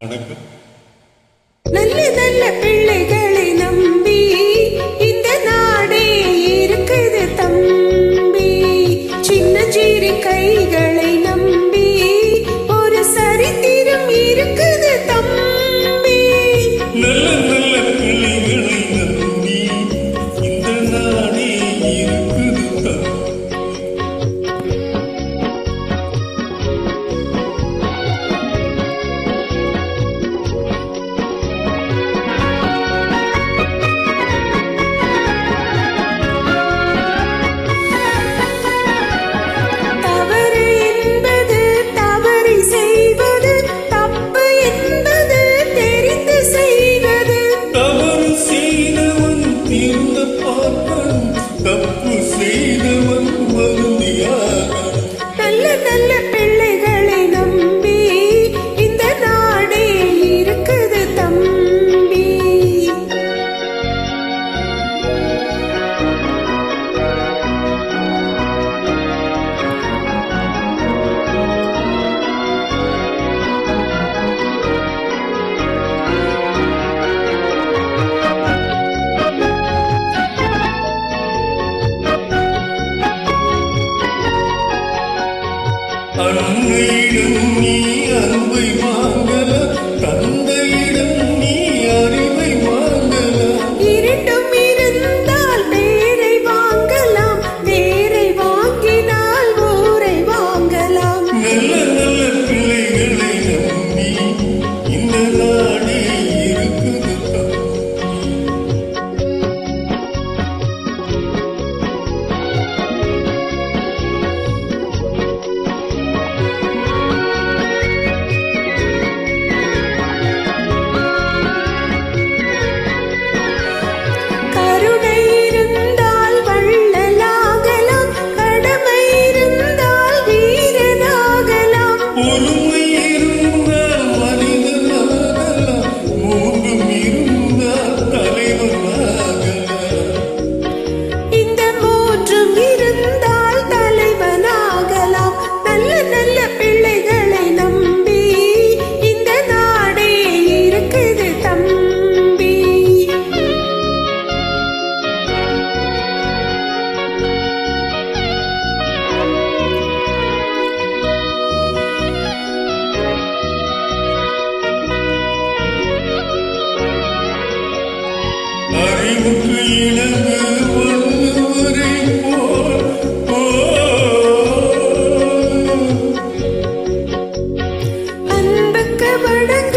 வணக்கம். நல்ல நல்ல பிள்ளைகளை நம்பி இந்த நாடே இருக்குது தம்பி. சின்ன சிறு கைகளை நம்பி ஒரு சரித்திரம் இருக்குது தம்பி. நல்ல நல்ல பிள்ளைகளை நம்பி இந்த நாடே இருக்குது தம்பி. தப்பு செய்தவன் வருந்தியாக. நல்ல நல்ல பிள்ளைகளை நம்பி இந்த நாடே இருக்குது தம்பி. அன்னையிடம் நீ அன்பை வாங்கல, தந்தையிடம் நீ அறிவை வாங்கல. இரண்டும் இருந்தால் வேரை வாங்கலாம், வேரை வாங்கினால் ஊரை வாங்கலாம். நல்ல நல்ல பிள்ளைகளை நம்பி இந்த நாடே இருக்குது தம்பி. பொறுமை இருந்தால் மனிதனாகலாம், மூன்றும் இருந்தால் தலைவனாகலாம். இந்த மூன்றும் இருந்தால் தலைவனாகலாம். நல்ல நல்ல பிள்ளைகளை நம்பி இந்த நாடே இருக்குது தம்பி. அறிவுக்கு இணங்கு வள்ளுவரை போல் அன்புக்கு வணங்க